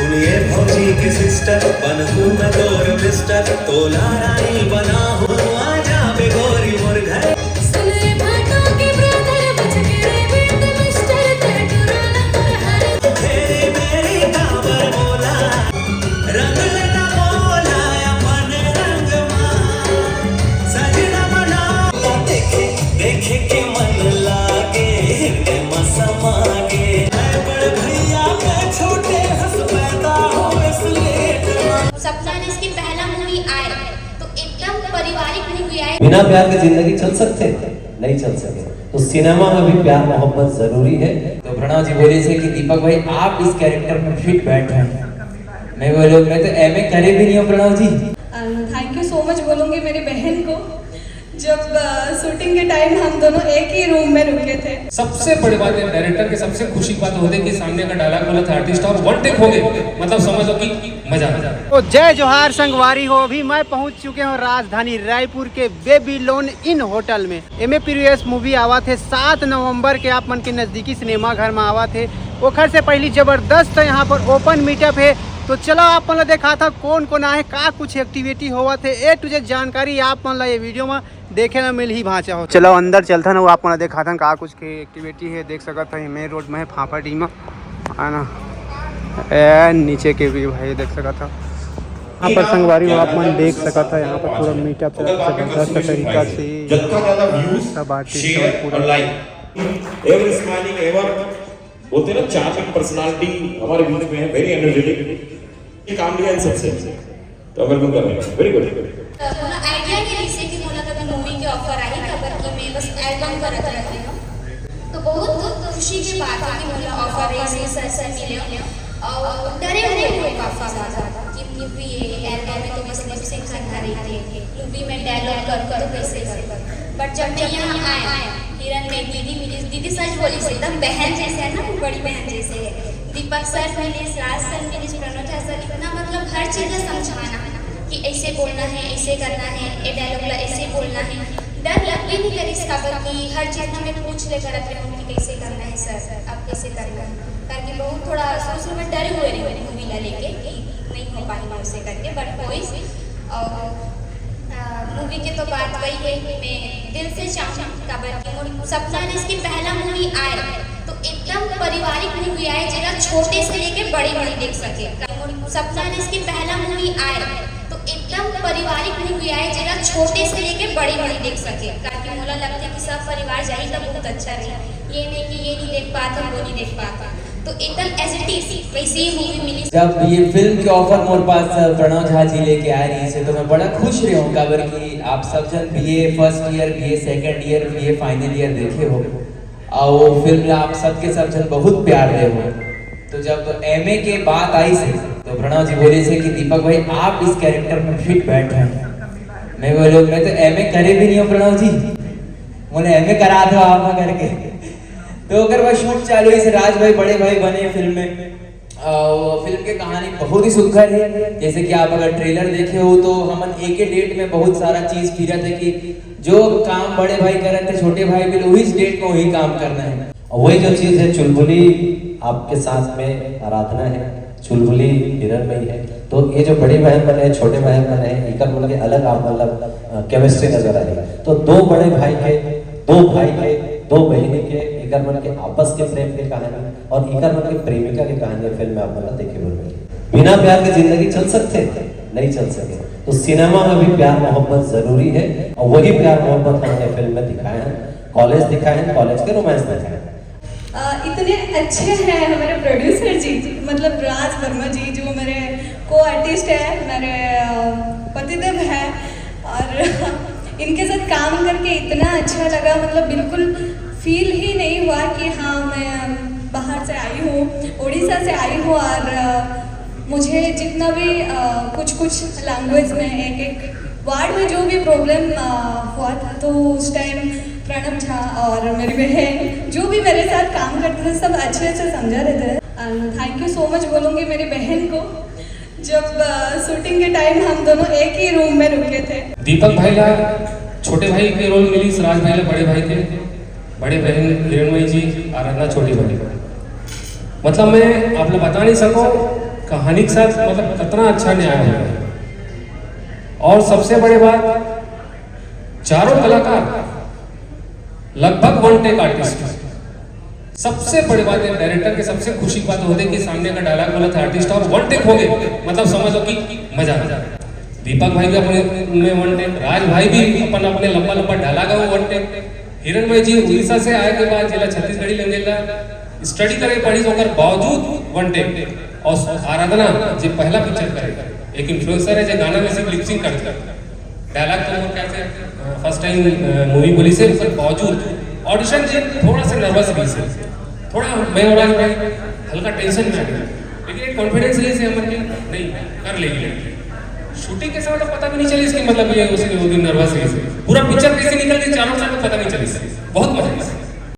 सुनिए भौजी की सिस्टर बनूं मैं तोर मिस्टर तोला रानी बना हूँ आजा बेगोरी मोर घर सुने भाटों के ब्रदर बच के बेट मिस्टर तेटुराना पर हर तेरी मेरी काबर बोला रंग लेना बोला अपन रंग मां सजना बना देखे देखे के मन लागे हृदय मसमागे मैं बड़ भैया मैं छोटे हंस पैदा हो इसलिए सपना ने इसकी पहला मूवी आए तो एकदम पारिवारिक मूवी आए। बिना प्यार के जिंदगी चल सकते नहीं चल सके, तो सिनेमा में भी प्यार मोहब्बत जरूरी है। तो प्रणव जी बोले से कि दीपक भाई आप इस कैरेक्टर में फिट बैठ रहे हैं। मैं बोलो मैं तो एमए करे भी नहीं हूँ प्रणव जी। थैंक यू सो मच बोलूँगी मेरी बहन को। जब शूटिंग के टाइम हम दोनों एक ही रूम में रुके थे। सबसे बड़ी बात है डायरेक्टर की सबसे खुशी की बात होती है कि सामने का डायलॉग बोला था आर्टिस्ट और वन टेक हो गए, मतलब समझो कि मजा आ जाए। तो जय जोहार संगवारी हो, अभी मैं पहुंच चुके हूं राजधानी रायपुर के बेबीलोन इन होटल में। एम ए प्रीवियस मूवी आवा थे 7 नवंबर के आप मन के नज़दीकी सिनेमा घर में आवा थे। ओखर से पहली जबरदस्त यहाँ पर ओपन मीटअप है। तो चलो आप मन देखा था कौन कौन आए, का कुछ एक्टिविटी हुआ थे, ए टू जेड जानकारी आप मन ये वीडियो में देखे ना मिल ही भाचा हो। चलो अंदर चलता ना, वो आप मन देखा था का कुछ के एक्टिविटी है, देख सकता है मेन रोड में फाफाडी में है ना, नीचे के भी भाई देख सका था। यहाँ पर संगवारी आप मन देख सका था, यहाँ पर पूरा मीटअप जबरदस्त तरीका से सब आर्टिस्ट बोलते ना चार्जिंग पर्सनालिटी हमारे बीच में है, वेरी एनर्जेटिक। ये काम लिया इन सबसे, तो वेलकम कर रहे हैं, वेरी गुड। थोड़ा आइडिया के लिए कि बोला था मूवी के ऑफर आई खबर की मैं बस एल्बम करत रही हूं, तो बहुत खुशी की बात है कि मुझे ऑफर ऐसे सर मिले और डरे हुए थे काफी ज्यादा कि मूवी ये एल्बम में तो बस लिप सिंक करना रही थी, मूवी में डायलॉग कर कैसे कर। बट जब मैं यहाँ आया हिरन में दीदी सच बोली से एकदम बहन जैसे है ना, बड़ी बहन जैसे है। दीपक सर मिले, राज सर मिले, प्रणव सर, इतना मतलब हर चीज़ समझाना कि ऐसे बोलना है, ऐसे करना है, ये डायलॉग ला ऐसे बोलना है। डर लग भी नहीं करी इसका कि हर चीज़ में पूछ ले कर कि कैसे करना है सर, अब कैसे करना है, ताकि बहुत थोड़ा शुरू में डरे हुए रहे मूवी ला लेके कि नहीं हो पाएगा उसे करके। बट कोई और मूवी की तो बात वही है, मैं दिल से चाहूँगा कि सपना ने इसकी पहला मूवी आए तो एकदम पारिवारिक मूवी आए जगह छोटे से लेके बड़े बड़े देख सके। सपना ने इसकी पहला मूवी आए तो एकदम पारिवारिक मूवी आए जगह छोटे से लेके बड़े बड़े देख सके, ताकि मुझे लगता है कि सब परिवार जाएगा बहुत अच्छा रहे। ये नहीं कि ये नहीं देख पाता वो नहीं देख पाता, तो एकदम एज इट इज वैसी ही मूवी मिली। जब ये फिल्म के ऑफर मोर पास प्रणव झा जी लेके आए रही से तो मैं बड़ा खुश रही हूँ खबर कि आप सब जन BA first year, BA second year, BA final year देखे हो और वो फिल्म आप सबके सब जन बहुत प्यार दे हो। तो जब एमए के बात आई से तो प्रणव जी बोले से कि दीपक भाई आप इस कैरेक्टर में फिट बैठ रहे हैं। मैं बोलो मैं तो एमए करे भी नहीं हूँ प्रणव जी, मुझे एमए करा दो आप करके। तो अगर वह शूट चालू है, राज भाई बड़े भाई बने फिल्म में। फिल्म की कहानी बहुत ही सुखद है, जैसे कि आप अगर ट्रेलर देखे हो तो हम एक ही डेट में बहुत सारा चीज फिरा थे कि जो काम बड़े भाई कर रहे थे छोटे भाई भी वही डेट में वही काम करना है। और वही जो चीज है चुलबुली आपके साथ में आराधना है, चुलबुली हिरन में ही है। तो ये जो बड़ी बहन बने छोटे बहन बने इनका मतलब अलग आप मतलब केमिस्ट्री नजर आ रही है। तो दो बड़े भाई के, दो भाई के, दो बहनी के इकर मन के आपस के प्रेम की कहानी और इकर मन के प्रेमिका की कहानी फिल्म में आप मतलब देखे बोल। बिना प्यार के जिंदगी चल सकते नहीं चल सके, तो सिनेमा में भी प्यार मोहब्बत जरूरी है और वही प्यार मोहब्बत हमने फिल्म में दिखाया है। कॉलेज दिखाए हैं, कॉलेज के रोमांस दिखाए हैं। इतने अच्छे हैं हमारे प्रोड्यूसर जी, मतलब राज वर्मा जी जो मेरे को आर्टिस्ट है, मेरे पतिदेव है, और इनके साथ काम करके इतना अच्छा लगा। मतलब बिल्कुल फील ही नहीं हुआ कि हाँ मैं बाहर से आई हूँ, उड़ीसा से आई हूँ, और मुझे जितना भी कुछ लैंग्वेज में एक वार्ड में जो भी प्रॉब्लम हुआ था तो उस टाइम प्रणव झा और मेरी बहन जो भी मेरे साथ काम करते थे सब अच्छे से समझा रहे थे। थैंक यू सो मच बोलूँगी मेरी बहन को। जब शूटिंग के टाइम हम दोनों एक ही रूम में रुके थे। दीपक भाई ला छोटे भाई के रोल मिली, राज भाई ला बड़े भाई के, बड़े बहन हिरणमयी जी, आराधना छोटी भाई। मतलब मैं आप लोग बता नहीं सको कहानी के साथ मतलब कितना अच्छा न्याय है। और सबसे बड़ी बात, चारों कलाकार लगभग वन टेक आर्टिस्ट। सबसे बड़ी बात है, डायरेक्टर के सबसे खुशी की बात होती है कि सामने का डायलॉग बोला था आर्टिस्ट और वन टेक हो गए, मतलब समझ लो कि मजा आ जाए। दीपक भाई भी अपने में वन टेक, राज भाई भी अपन अपने लंबा लंबा डायलॉग है वन टेक। हिरणमय जी उड़ीसा से आए के बाद जिला छत्तीसगढ़ी लैंग्वेज स्टडी करे पढ़ी होकर बावजूद वन टेक। और आराधना जी पहला पिक्चर करे, एक इन्फ्लुएंसर है जो गाना में सिर्फ लिपसिंग करता है, डायलॉग तो वो कैसे फर्स्ट टाइम मूवी बोली से उसके बावजूद ऑडिशन जी थोड़ा सा नर्वस भी से, थोड़ा मैं और राज भाई हल्का टेंशन में आ गया, लेकिन एक कॉन्फिडेंस ले से हमने नहीं कर लेगी। शूटिंग के समय तो पता भी नहीं चली इसकी, मतलब ये उसी दिन नर्वस है, पूरा पिक्चर कैसे निकल गई चारों साल में पता नहीं चली, बहुत मजा